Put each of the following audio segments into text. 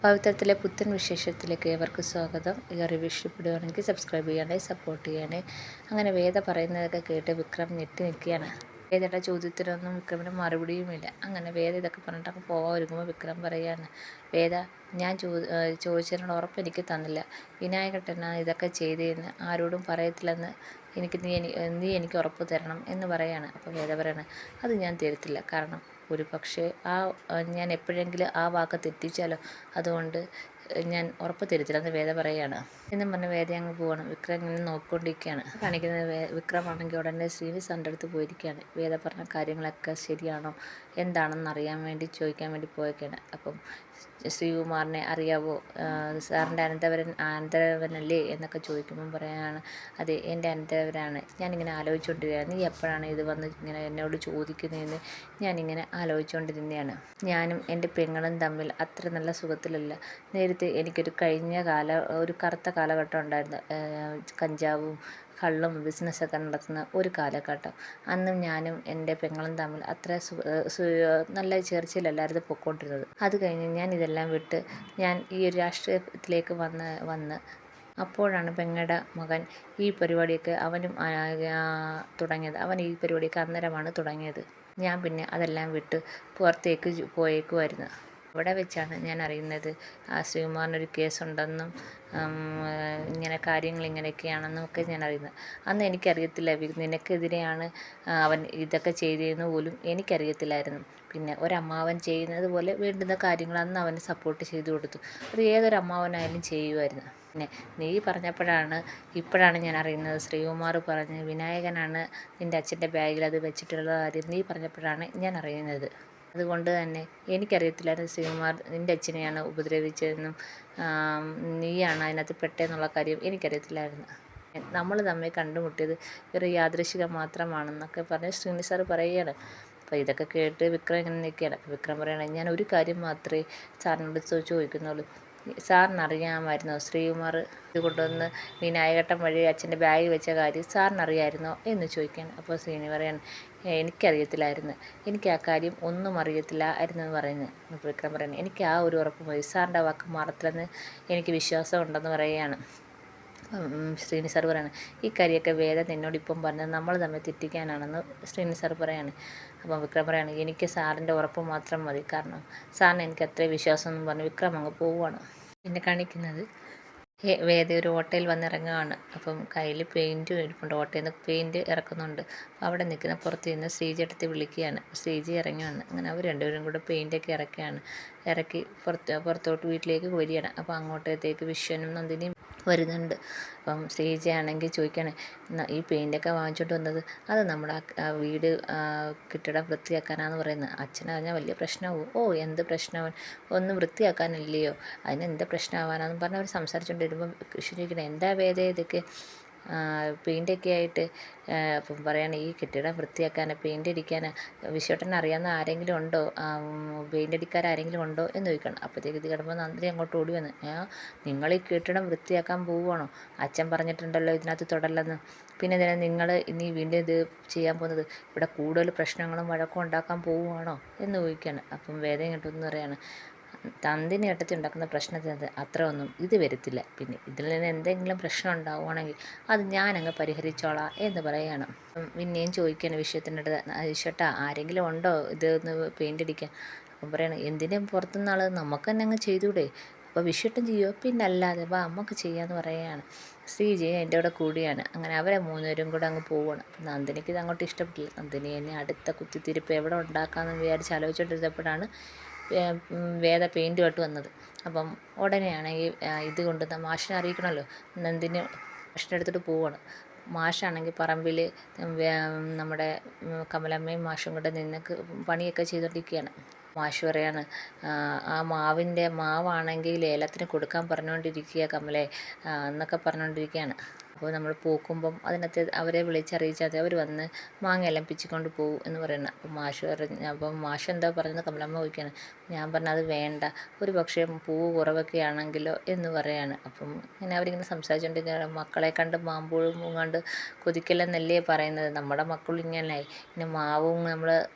പവിത്രത്തിലെ പുത്തൻ വിശേഷത്തിലേക്ക് ഏവർക്കും സ്വാഗതം. ഈ അറിവ് ഇഷ്ടപ്പെടുകയാണെങ്കിൽ സബ്സ്ക്രൈബ് ചെയ്യണേ, സപ്പോർട്ട് ചെയ്യണേ. അങ്ങനെ വേദ പറയുന്നതൊക്കെ കേട്ട് വിക്രം ഞെട്ടി നിൽക്കുകയാണ്. വേദയുടെ ചോദ്യത്തിനൊന്നും വിക്രമിന് മറുപടിയുമില്ല. അങ്ങനെ വേദ ഇതൊക്കെ പറഞ്ഞിട്ടൊക്കെ പോകാൻ ഒരുങ്ങുമ്പോൾ വിക്രം പറയുകയാണ്, വേദ, ഞാൻ ചോദിച്ചതിനുള്ള ഉറപ്പ് എനിക്ക് തന്നില്ല. വിനായകട്ടനാണ് ഇതൊക്കെ ചെയ്തതെന്ന് ആരോടും പറയത്തില്ലെന്ന് നീ എനിക്ക് ഉറപ്പ് തരണം എന്ന് പറയാണ്. അപ്പോൾ വേദ പറയാണ്, അത് ഞാൻ തരത്തില്ല. കാരണം ഒരു പക്ഷേ ഞാൻ എപ്പോഴെങ്കിലും ആ വാക്ക് തെറ്റിച്ചാലോ, അതുകൊണ്ട് ഞാൻ ഉറപ്പ് തരത്തില്ലെന്ന് വേദ പറയുകയാണ്. എന്നും പറഞ്ഞ് വേദ അങ്ങ് പോവാണ്. വിക്രം ഇങ്ങനെ നോക്കിക്കൊണ്ടിരിക്കുകയാണ്. കാണിക്കുന്നത് വിക്രമാണെങ്കിൽ ഉടനെ ശ്രീനിസാറിൻ്റെ അടുത്ത് പോയിരിക്കുകയാണ്. വേദ പറഞ്ഞ കാര്യങ്ങളൊക്കെ ശരിയാണോ എന്താണെന്ന് അറിയാൻ വേണ്ടി ചോദിക്കാൻ വേണ്ടി പോയൊക്കെയാണ്. അപ്പം ശ്രീകുമാറിനെ അറിയാവോ, സാറിൻ്റെ അനന്തരവനല്ലേ എന്നൊക്കെ ചോദിക്കുമ്പം പറയാണ്, അതെ, എൻ്റെ അനന്തരവനാണ്. ഞാനിങ്ങനെ ആലോചിച്ചുകൊണ്ടിരിക്കുകയാണ്, നീ എപ്പോഴാണ് ഇത് വന്ന് ഇങ്ങനെ എന്നോട് ചോദിക്കുന്നതെന്ന് ഞാനിങ്ങനെ ആലോചിച്ചുകൊണ്ടിരുന്നതാണ്. ഞാനും എൻ്റെ പെങ്ങളും തമ്മിൽ അത്ര നല്ല സുഖത്തിലല്ല. നേരത്തെ എനിക്കൊരു ഒരു കറുത്ത കാലഘട്ടം ഉണ്ടായിരുന്നു. കഞ്ചാവും കള്ളും ബിസിനസ്സൊക്കെ നടത്തുന്ന ഒരു കാലഘട്ടം. അന്നും ഞാനും എൻ്റെ പെങ്ങളും തമ്മിൽ അത്ര നല്ല ചേർച്ചയിലല്ലായിരുന്നു പൊയ്ക്കൊണ്ടിരുന്നത്. അത് കഴിഞ്ഞ് ഞാൻ ഇതെല്ലാം വിട്ട് ഞാൻ ഈ ഒരു രാഷ്ട്രീയത്തിലേക്ക് വന്ന് അപ്പോഴാണ് പെങ്ങളുടെ മകൻ ഈ പരിപാടിയൊക്കെ അവനും തുടങ്ങിയത്. അവൻ ഈ പരിപാടിയൊക്കെ അന്നേരമാണ് തുടങ്ങിയത്. ഞാൻ പിന്നെ അതെല്ലാം വിട്ട് പുറത്തേക്ക് പോയേക്കുമായിരുന്നു. അവിടെ വെച്ചാണ് ഞാൻ അറിയുന്നത് ശ്രീകുമാറിനൊരു കേസുണ്ടെന്നും ഇങ്ങനെ കാര്യങ്ങൾ ഇങ്ങനെയൊക്കെയാണെന്നും ഒക്കെ ഞാൻ അറിയുന്നത്. അന്ന് എനിക്കറിയത്തില്ല നിനക്കെതിരെയാണ് അവൻ ഇതൊക്കെ ചെയ്തതെന്ന് പോലും എനിക്കറിയത്തില്ലായിരുന്നു. പിന്നെ ഒരമ്മാവൻ ചെയ്യുന്നത് പോലെ വേണ്ടുന്ന കാര്യങ്ങൾ അന്ന് അവന് സപ്പോർട്ട് ചെയ്തു കൊടുത്തു. അത് ഏതൊരു അമ്മാവനായാലും ചെയ്യുമായിരുന്നു. പിന്നെ നീ ഇപ്പോഴാണ് ഞാൻ അറിയുന്നത്, ശ്രീകുമാർ പറഞ്ഞ് വിനായകനാണ് നിൻ്റെ അച്ഛൻ്റെ ബാഗിൽ അത് വെച്ചിട്ടുള്ള കാര്യം നീ പറഞ്ഞപ്പോഴാണ് ഞാൻ അറിയുന്നത്. അതുകൊണ്ട് തന്നെ എനിക്കറിയത്തില്ലായിരുന്നു ശ്രീകുമാർ നിൻ്റെ അച്ഛനെയാണ് ഉപദ്രവിച്ചതെന്നും നീയാണ് അതിനകത്ത് പെട്ടതെന്നുള്ള കാര്യം എനിക്കറിയത്തില്ലായിരുന്നു. നമ്മൾ തമ്മിൽ കണ്ടുമുട്ടിയത് വെറും യാദൃശ്ചികം മാത്രമാണെന്നൊക്കെ പറഞ്ഞ് ശ്രീനി സാർ പറയുകയാണ്. അപ്പോൾ ഇതൊക്കെ കേട്ട് വിക്രം ഇങ്ങനെ നിൽക്കുകയാണ്. അപ്പോൾ വിക്രം പറയുകയാണ്, ഞാൻ ഒരു കാര്യം മാത്രമേ സാറിനോട് ചോദിക്കുന്നുള്ളൂ. സാറിനറിയാമായിരുന്നോ ശ്രീകുമാർ ഇത് കൊണ്ടുവന്ന് വിനായകട്ടൻ വഴി അച്ഛൻ്റെ ബാഗ് വെച്ച കാര്യം സാറിനറിയാമായിരുന്നോ എന്ന് ചോദിക്കുകയാണ്. അപ്പോൾ ശ്രീനി പറയാണ്, എനിക്കറിയത്തില്ലായിരുന്നു, എനിക്ക് ആ കാര്യം ഒന്നും അറിയത്തില്ലായിരുന്നു എന്ന് പറയുന്നത്. അപ്പോൾ വിക്രം പറയുന്നത്, എനിക്ക് ആ ഒരു ഉറപ്പ് മതി, സാറിൻ്റെ വാക്ക് മാറത്തില്ലെന്ന് എനിക്ക് വിശ്വാസമുണ്ടെന്ന് പറയുകയാണ്. ശ്രീനി സാർ പറയാണ്, ഈ കാര്യമൊക്കെ വേദ നിന്നോടിപ്പം പറഞ്ഞത് നമ്മൾ തമ്മിൽ തെറ്റിക്കാനാണെന്ന് ശ്രീനി സാർ പറയാണ്. അപ്പം വിക്രം പറയാണ്, എനിക്ക് സാറിൻ്റെ ഉറപ്പ് മാത്രം മതി, കാരണം സാറിന് എനിക്ക് അത്രയും വിശ്വാസം എന്ന് പറഞ്ഞ് വിക്രം അങ്ങ് പോവുകയാണ്. പിന്നെ കാണിക്കുന്നത് വേദ ഒരു ഓട്ടോയിൽ വന്നിറങ്ങുകയാണ്. അപ്പം കയ്യിൽ പെയിൻറ്റും ഇരിപ്പുണ്ട്. ഓട്ടോയിൽ നിന്ന് പെയിൻറ്റ് ഇറക്കുന്നുണ്ട്. അപ്പോൾ അവിടെ നിൽക്കുന്ന പുറത്ത് നിന്ന് ശ്രീജേട്ടത്തി വിളിക്കുകയാണ്. ശ്രീജി ഇറങ്ങി വന്ന് അങ്ങനെ അവർ രണ്ടുപേരും കൂടെ പെയിൻറ്റൊക്കെ ഇറക്കി പുറത്തോട്ട് വീട്ടിലേക്ക് വരികയാണ്. അപ്പോൾ അങ്ങോട്ടത്തേക്ക് വിശ്വനും നന്ദിനിയും വരുന്നുണ്ട്. അപ്പം ശ്രീജ ആണെങ്കിൽ ചോദിക്കുകയാണ്, ഈ പെയിൻറ്റൊക്കെ വാങ്ങിച്ചുകൊണ്ട് വന്നത് അത് നമ്മുടെ വീട് കെട്ടിടം വൃത്തിയാക്കാനാണെന്ന് പറയുന്നത്. അച്ഛനറിഞ്ഞാൽ വലിയ പ്രശ്നമാവും. ഓ, എന്ത് പ്രശ്നമാവാൻ, ഒന്നും വൃത്തിയാക്കാനില്ലയോ, അതിനെന്ത് പ്രശ്നമാവാനാണെന്ന് പറഞ്ഞ് അവർ സംസാരിച്ചുകൊണ്ട് വരുമ്പം കൃഷി ചോദിക്കണം, എന്താ വേദ ഇതൊക്കെ പെയിൻ്റൊക്കെ ആയിട്ട്. അപ്പം പറയാണ്, ഈ കെട്ടിടം വൃത്തിയാക്കാൻ പെയിൻ്റ് അടിക്കാൻ വിശ്വട്ടനെ അറിയാവുന്ന ആരെങ്കിലും ഉണ്ടോ, പെയിൻ്റ് അടിക്കാരെങ്കിലും ഉണ്ടോ എന്ന് ചോദിക്കണം. അപ്പോഴത്തേക്ക് ഇത് കിടമ്പോൾ നന്ദി അങ്ങോട്ട് ഓടി വന്ന്, നിങ്ങൾ ഈ കെട്ടിടം വൃത്തിയാക്കാൻ പോവുകയാണോ, അച്ഛൻ പറഞ്ഞിട്ടുണ്ടല്ലോ ഇതിനകത്ത് തൊടല്ലെന്ന്, പിന്നെ ഇതിനെ നിങ്ങൾ ഇനി വീണ്ടും ഇത് ചെയ്യാൻ പോകുന്നത് ഇവിടെ കൂടുതൽ പ്രശ്നങ്ങളും വഴക്കും ഉണ്ടാക്കാൻ പോവുകയാണോ എന്ന് ചോദിക്കുകയാണ്. അപ്പം വേദ ഇങ്ങോട്ടൊന്ന് പറയാണ്, തന്തിന് ഏട്ടത്തി ഉണ്ടാക്കുന്ന പ്രശ്നത്തിനകത്ത് അത്ര ഒന്നും ഇത് വരത്തില്ല, പിന്നെ ഇതിൽ നിന്ന് എന്തെങ്കിലും പ്രശ്നം ഉണ്ടാവുകയാണെങ്കിൽ അത് ഞാനങ്ങ് പരിഹരിച്ചോളാം എന്ന് പറയുകയാണ്. പിന്നെയും ചോദിക്കുകയാണ് വിഷയത്തിൻ്റെ അടുത്ത്, വിശ്വട്ടാ ആരെങ്കിലും ഉണ്ടോ ഇതൊന്ന് പെയിൻ്റ് അടിക്കാൻ. അപ്പം പറയണം, എന്തിനും പുറത്തുനിന്ന് ആൾ നമുക്ക് തന്നെ അങ്ങ് ചെയ്തൂടെ, അപ്പോൾ വിഷുട്ടം ചെയ്യുമോ, പിന്നെ അല്ലാതെ വാ നമുക്ക് ചെയ്യാമെന്ന് പറയുകയാണ്. ശ്രീജയും എൻ്റെ കൂടെ കൂടിയാണ്. അങ്ങനെ അവരെ മൂന്നുപേരും കൂടെ അങ്ങ് പോവുകയാണ്. അപ്പം നന്ദിനിക്ക് ഇത് അങ്ങോട്ട് ഇഷ്ടപ്പെട്ടില്ല. നന്ദിനി എന്നെ അടുത്ത കുത്തിത്തിരിപ്പ് എവിടെ ഉണ്ടാക്കാമെന്ന് വിചാരിച്ച് ആലോചിച്ചുകൊണ്ടിരുന്നപ്പോഴാണ് വേദ പെയിൻറ്റുമായിട്ട് വന്നത്. അപ്പം ഉടനെയാണെങ്കിൽ ഇത് കൊണ്ട് മാഷിനെ അറിയിക്കണമല്ലോ. നന്ദിനി മാഷിൻ്റെ അടുത്തോട്ട് പോവുകയാണ്. മാഷാണെങ്കിൽ പറമ്പിൽ നമ്മുടെ കമലമ്മയും മാഷും കൂടെ നിന്ന് പണിയൊക്കെ ചെയ്തുകൊണ്ടിരിക്കുകയാണ്. മാഷ് പറയാണ്, ആ മാവാണെങ്കിൽ ലേലത്തിന് കൊടുക്കാൻ പറഞ്ഞുകൊണ്ടിരിക്കുക കമലേ എന്നൊക്കെ പറഞ്ഞുകൊണ്ടിരിക്കുകയാണ്. അപ്പോൾ നമ്മൾ പൂക്കുമ്പം അതിനകത്ത് അവരെ വിളിച്ചറിയിച്ചാൽ മതി, അവർ വന്ന് മാങ്ങയെല്ലാം പിച്ചിക്കൊണ്ട് പോകും എന്ന് പറയുന്നത്. അപ്പം മാഷ് എന്താ പറയുന്നത്, കമലമ്മ ചോദിക്കുകയാണ്, ഞാൻ പറഞ്ഞു അത് വേണ്ട, ഒരു പക്ഷേ പൂവ് കുറവൊക്കെ ആണെങ്കിലോ എന്ന് പറയാണ്. അപ്പം ഇങ്ങനെ അവരിങ്ങനെ സംസാരിച്ചുകൊണ്ടിരിക്കുകയാണ്. മക്കളെ കണ്ട് മാമ്പൂഴും കണ്ട് കൊതിക്കില്ലെന്നല്ലേ പറയുന്നത്. നമ്മുടെ മക്കളും ഇങ്ങനെയായി, പിന്നെ മാവും നമ്മൾ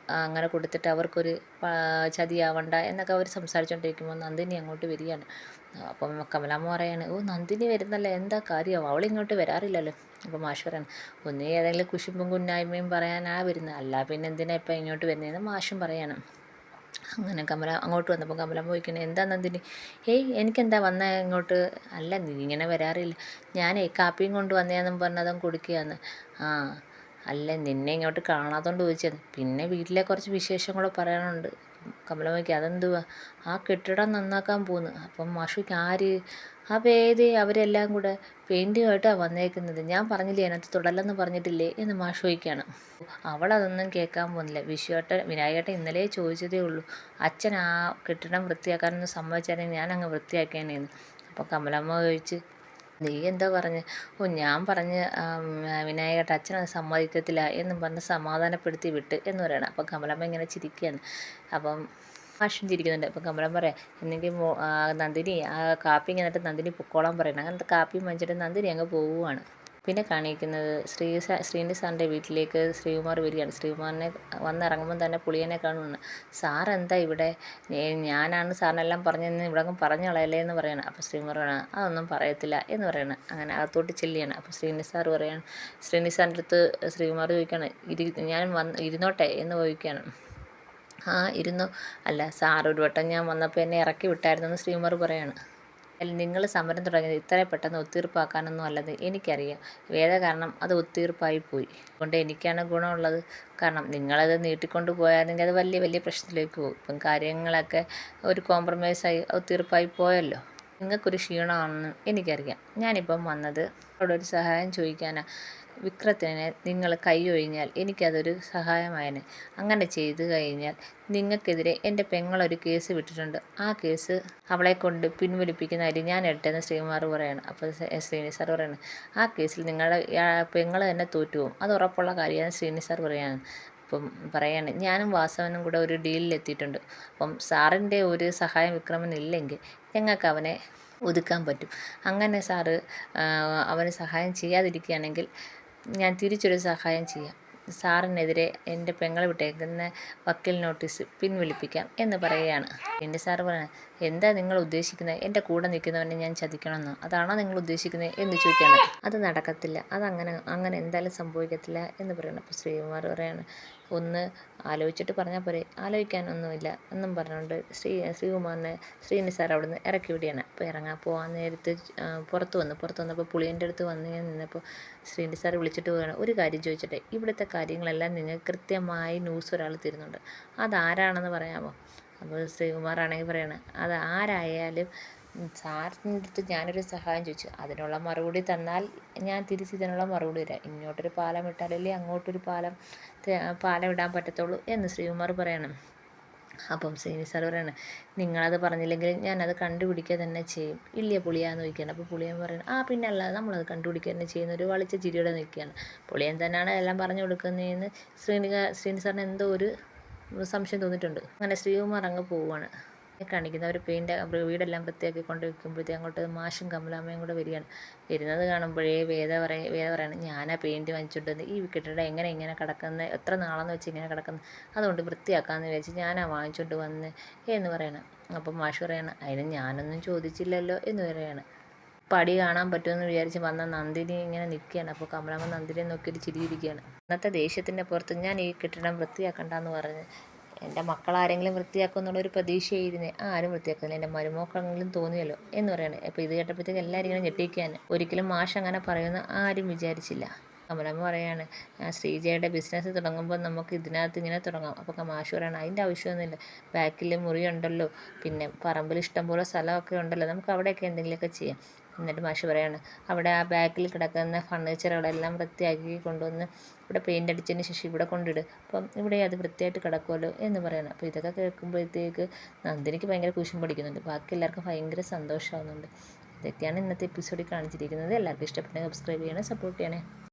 അങ്ങനെ കൊടുത്തിട്ട് അവർക്കൊരു ചതിയാവണ്ട എന്നൊക്കെ അവർ സംസാരിച്ചുകൊണ്ടിരിക്കുമ്പോൾ നന്ദിനി അങ്ങോട്ട് വരികയാണ്. അപ്പം കമലാമ്മ പറയാണ്, ഓ നന്ദിനി വരുന്നല്ലേ, എന്താ കാര്യം, അവളിങ്ങോട്ട് വരാറില്ലല്ലോ. അപ്പോൾ മാഷ് പറയാണ്, ഒന്നേ ഏതെങ്കിലും കുശുമ്പും കുന്നായ്മയും പറയാനാ വരുന്നത്, അല്ല പിന്നെ എന്തിനാ ഇപ്പം ഇങ്ങോട്ട് വരുന്നതെന്ന് മാഷും പറയാണ്. അങ്ങനെ അങ്ങോട്ട് വന്നപ്പോൾ കമലാമ്മ ചോദിക്കണേ, എന്താ നന്ദിനി, ഏയ് എനിക്കെന്താ വന്ന ഇങ്ങോട്ട്, അല്ല നീ ഇങ്ങനെ വരാറില്ല, ഞാനേ കാപ്പിയും കൊണ്ട് വന്നതെന്നും പറഞ്ഞതും കൊടുക്കുകയെന്ന്. ആ അല്ല നിന്നെ ഇങ്ങോട്ട് കാണാത്തോണ്ട് ചോദിച്ചത്, പിന്നെ വീട്ടിലെ കുറച്ച് വിശേഷങ്ങൾ പറയാനുണ്ട്. കമലമ്മയ്ക്ക് അതെന്തുവാ, ആ കെട്ടിടം നന്നാക്കാൻ പോന്ന്. അപ്പം മാഷുക്ക് ആര്, ആ വേദി അവരെല്ലാം കൂടെ പെയിൻറ്റുമായിട്ടാണ് വന്നേക്കുന്നത്, ഞാൻ പറഞ്ഞില്ലേ അതിനകത്ത് തുടലെന്ന് പറഞ്ഞിട്ടില്ലേ എന്ന് മാഷ് ചോദിക്കുകയാണ്. അവളതൊന്നും കേൾക്കാൻ പോകുന്നില്ല. വിനായകേട്ടൻ ഇന്നലെ ചോദിച്ചതേ ഉള്ളൂ, അച്ഛൻ ആ കെട്ടിടം വൃത്തിയാക്കാനൊന്നും സമ്മതിച്ചായിരുന്നെങ്കിൽ ഞാൻ അങ്ങ് വൃത്തിയാക്കിയേനേന്ന്. അപ്പോൾ കമലമ്മ ചോദിച്ച്, നീ എന്താ പറഞ്ഞ്, ഓ ഞാൻ പറഞ്ഞ് വിനായകേട്ട അച്ഛനത് സമ്മതിക്കത്തില്ല എന്നും പറഞ്ഞ് സമാധാനപ്പെടുത്തി വിട്ട് എന്ന് പറയണം. അപ്പം കമലമ്മ ഇങ്ങനെ ചിരിക്കുകയാണ്. അപ്പം മാഷും ചിരിക്കുന്നുണ്ട്. അപ്പം കമലം പറയാം, എന്നെങ്കിൽ നന്ദിനി ആ കാപ്പി ഇങ്ങനെ നന്ദിനി പൊക്കോളാൻ പറയണം. അങ്ങനത്തെ കാപ്പി വാങ്ങിച്ചിട്ട് നന്ദിനി അങ്ങ് പോവുകയാണ്. പിന്നെ കാണിക്കുന്നത് ശ്രീനി സാറിൻ്റെ വീട്ടിലേക്ക് ശ്രീകുമാർ വരികയാണ്. ശ്രീകുമാറിനെ വന്നിറങ്ങുമ്പം തന്നെ പുളിയനെ കാണുകയാണ്. സാർ എന്താ ഇവിടെ, ഞാനാണ് സാറിനെല്ലാം പറഞ്ഞതെന്ന് ഇവിടെ അങ്ങ് പറഞ്ഞു കളയല്ലേ എന്ന് പറയണം. അപ്പോൾ ശ്രീകുമാർ പറയണം, അതൊന്നും പറയത്തില്ല എന്ന് പറയണം. അങ്ങനെ അകത്തോട്ട് ചെല്ലുകയാണ്. അപ്പോൾ ശ്രീനി സാർ പറയാണ്, ശ്രീനി സാറിൻ്റെ അടുത്ത് ശ്രീകുമാർ ചോദിക്കുകയാണ്, ഞാൻ ഇരുന്നോട്ടെ എന്ന് ചോദിക്കുകയാണ്. ആ ഇരുന്നു, അല്ല സാർ ഒരു വട്ടം ഞാൻ വന്നപ്പോൾ എന്നെ ഇറക്കി വിട്ടായിരുന്നെന്ന് ശ്രീകുമാർ പറയാണ്. നിങ്ങൾ സമരം തുടങ്ങിയത് ഇത്ര പെട്ടെന്ന് ഒത്തീർപ്പാക്കാനൊന്നും അല്ലെന്ന് എനിക്കറിയാം. വേദ കാരണം അത് ഒത്തീർപ്പായി പോയി. അതുകൊണ്ട് എനിക്കാണ് ഗുണമുള്ളത്. കാരണം നിങ്ങളത് നീട്ടിക്കൊണ്ട് പോയായിരുന്നെങ്കിൽ അത് വലിയ വലിയ പ്രശ്നത്തിലേക്ക് പോകും. ഇപ്പം കാര്യങ്ങളൊക്കെ ഒരു കോംപ്രമൈസായി ഒത്തീർപ്പായി പോയല്ലോ. നിങ്ങൾക്കൊരു ക്ഷീണമാണെന്ന് എനിക്കറിയാം. ഞാനിപ്പം വന്നത് അവിടെ ഒരു സഹായം ചോദിക്കാനാണ്. വിക്രത്തിനെ നിങ്ങൾ കൈ ഒഴിഞ്ഞാൽ എനിക്കതൊരു സഹായമായേനെ. അങ്ങനെ ചെയ്തു കഴിഞ്ഞാൽ നിങ്ങൾക്കെതിരെ എൻ്റെ പെങ്ങളൊരു കേസ് വിട്ടിട്ടുണ്ട്. ആ കേസ് അവളെ കൊണ്ട് പിൻവലിപ്പിക്കുന്നതായിട്ട് ഞാൻ എടുത്തതെന്ന് ശ്രീകുമാർ പറയാണ്. അപ്പോൾ ശ്രീനി സാർ പറയാണ്, ആ കേസിൽ നിങ്ങളുടെ പെങ്ങൾ തന്നെ തോറ്റുപോകും, അത് ഉറപ്പുള്ള കാര്യമാണ് ശ്രീനി സാർ പറയാണ്. അപ്പം പറയാണ്, ഞാനും വാസവനും കൂടെ ഒരു ഡീലിലെത്തിയിട്ടുണ്ട്. അപ്പം സാറിൻ്റെ ഒരു സഹായം വിക്രമനില്ലെങ്കിൽ ഞങ്ങൾക്ക് അവനെ ഒതുക്കാൻ പറ്റും. അങ്ങനെ സാറ് അവന് സഹായം ചെയ്യാതിരിക്കുകയാണെങ്കിൽ ഞാൻ തിരിച്ചൊരു സഹായം ചെയ്യാം. സാറിനെതിരെ എൻ്റെ പെങ്ങളെ വിട്ടേക്കുന്ന വക്കീൽ നോട്ടീസ് പിൻവലിപ്പിക്കാം എന്ന് പറയുകയാണ്. എൻ്റെ സാറ് പറയുന്നത്, എന്താ നിങ്ങൾ ഉദ്ദേശിക്കുന്നത്, എൻ്റെ കൂടെ നിൽക്കുന്നവനെ ഞാൻ ചതിക്കണമെന്നോ, അതാണോ നിങ്ങൾ ഉദ്ദേശിക്കുന്നത് എന്ന് ചോദിക്കുകയാണ്. അത് നടക്കത്തില്ല, അങ്ങനെ എന്തായാലും സംഭവിക്കത്തില്ല എന്ന് പറയണം. അപ്പോൾ ശ്രീകുമാർ പറയാണ്, ഒന്ന് ആലോചിച്ചിട്ട് പറഞ്ഞാൽ പോരെ, ആലോചിക്കാനൊന്നുമില്ല എന്നും പറഞ്ഞുകൊണ്ട് ശ്രീകുമാറിനെ ശ്രീനി സാർ അവിടെ നിന്ന് ഇറക്കി വിടുകയാണ്. അപ്പോൾ പോകാൻ നേരത്ത് പുറത്ത് വന്നപ്പോൾ പുളിയൻ്റെ അടുത്ത് വന്ന് നിന്നപ്പോൾ ശ്രീനി സാർ വിളിച്ചിട്ട് പോവുകയാണ്, ഒരു കാര്യം ചോദിച്ചിട്ടെ, ഇവിടുത്തെ കാര്യങ്ങളെല്ലാം നിങ്ങൾക്ക് കൃത്യമായി ന്യൂസ് ഒരാൾ തരുന്നുണ്ട്, അതാരാണെന്ന് പറയാമോ? അപ്പോൾ ശ്രീകുമാറാണെങ്കിൽ പറയണം, അത് ആരായാലും സാറിൻ്റെ അടുത്ത് ഞാനൊരു സഹായം ചോദിച്ചു, അതിനുള്ള മറുപടി തന്നാൽ ഞാൻ തിരിച്ച് ഇതിനുള്ള മറുപടി തരാം. ഇങ്ങോട്ടൊരു പാലം ഇട്ടാലല്ലേ അങ്ങോട്ടൊരു പാലം ഇടാൻ പറ്റത്തുള്ളൂ എന്ന് ശ്രീകുമാർ പറയണം. അപ്പം ശ്രീനി സാർ പറയാണ്, നിങ്ങളത് പറഞ്ഞില്ലെങ്കിൽ ഞാനത് കണ്ടുപിടിക്കുക തന്നെ ചെയ്യും, ഇല്ല പുളിയാന്ന് ചോദിക്കുകയാണ്. അപ്പോൾ പുളിയൻ പറയുന്നത്, ആ പിന്നെ അല്ലാതെ നമ്മളത് കണ്ടുപിടിക്കുക തന്നെ ചെയ്യുന്ന ഒരു വളിച്ച ചിരിയോടെ നിൽക്കുകയാണ്. പുളിയൻ തന്നെയാണ് എല്ലാം പറഞ്ഞു കൊടുക്കുന്നതെന്ന് ശ്രീനി സാറിന് എന്തോ ഒരു സംശയം തോന്നിയിട്ടുണ്ട്. അങ്ങനെ ശ്രീകുമാർ അങ്ങ് പോവുകയാണ്. കാണിക്കുന്ന അവർ വീടെല്ലാം വൃത്തിയാക്കി കൊണ്ട് വയ്ക്കുമ്പോഴത്തേക്ക് അങ്ങോട്ട് മാഷും കമലാമ്മയും കൂടെ വരികയാണ്. വരുന്നത് കാണുമ്പോഴേ വേദ പറയാണ്, ഞാനാ പെയിൻറ്റ് വാങ്ങിച്ചുകൊണ്ട് വന്ന് ഈ കെട്ടിടം ഇങ്ങനെ കിടക്കുന്നത്, എത്ര നാളെന്ന് വെച്ച് ഇങ്ങനെ കിടക്കുന്നത്, അതുകൊണ്ട് വൃത്തിയാക്കാമെന്ന് വിചാരിച്ച് ഞാനാ വാങ്ങിച്ചുകൊണ്ട് വന്ന് എന്ന് പറയണം. അപ്പം മാഷ് പറയാണ്, അതിന് ഞാനൊന്നും ചോദിച്ചില്ലല്ലോ എന്ന് പറയാണ്. പടി കാണാൻ പറ്റുമെന്ന് വിചാരിച്ച് വന്ന നന്ദിനി ഇങ്ങനെ നിൽക്കുകയാണ്. അപ്പോൾ കമലാമ്മ നന്ദിനിയെ നോക്കിയിട്ട് ചിരിയിരിക്കുകയാണ്. അന്നത്തെ ദേഷ്യത്തിൻ്റെ പുറത്ത് ഞാൻ ഈ കെട്ടിടം വൃത്തിയാക്കണ്ടെന്ന് പറഞ്ഞ് എൻ്റെ മക്കളാരെങ്കിലും വൃത്തിയാക്കും എന്നുള്ളൊരു പ്രതീക്ഷയായിരുന്നേ, ആരും വൃത്തിയാക്കുന്നില്ല, എൻ്റെ മരുമക്കൾക്കെങ്കിലും തോന്നിയല്ലോ എന്ന് പറയണേ. അപ്പോൾ ഇത് കേട്ടപ്പോഴത്തേക്ക് എല്ലാവരും ഇങ്ങനെ ഞെട്ടിക്കുകയാണ്. ഒരിക്കലും മാഷ് അങ്ങനെ പറയുമെന്ന് ആരും വിചാരിച്ചില്ല. കമലമ്മ പറയാണ്, ശ്രീജയുടെ ബിസിനസ് തുടങ്ങുമ്പോൾ നമുക്ക് ഇതിനകത്ത് ഇങ്ങനെ തുടങ്ങാം. അപ്പോൾ മാഷ് പറയണം, അതിൻ്റെ ആവശ്യമൊന്നുമില്ല, ബാക്കിൽ മുറിയുണ്ടല്ലോ, പിന്നെ പറമ്പിൽ ഇഷ്ടംപോലെ സ്ഥലമൊക്കെ ഉണ്ടല്ലോ, നമുക്ക് അവിടെയൊക്കെ എന്തെങ്കിലുമൊക്കെ ചെയ്യാം. എന്നിട്ട് മാഷ് പറയാണ്, അവിടെ ആ ബാക്കിൽ കിടക്കുന്ന ഫർണിച്ചറുകളെല്ലാം വൃത്തിയാക്കി കൊണ്ടുവന്ന് ഇവിടെ പെയിൻ്റ് അടിച്ചതിന് ശേഷം ഇവിടെ കൊണ്ടിടും, അപ്പം ഇവിടെ അത് വൃത്തിയായിട്ട് കിടക്കുമല്ലോ എന്ന് പറയണം. അപ്പോൾ ഇതൊക്കെ കേൾക്കുമ്പോഴത്തേക്ക് നന്ദിനിക്ക് ഭയങ്കര കുശും പഠിക്കുന്നുണ്ട്, ബാക്കി എല്ലാവർക്കും ഭയങ്കര സന്തോഷമാകുന്നുണ്ട്. ഇതൊക്കെയാണ് ഇന്നത്തെ എപ്പിസോഡിൽ കാണിച്ചിരിക്കുന്നത്. എല്ലാവർക്കും ഇഷ്ടപ്പെട്ടെങ്കിൽ സബ്സ്ക്രൈബ് ചെയ്യണേ, സപ്പോർട്ട് ചെയ്യണേ.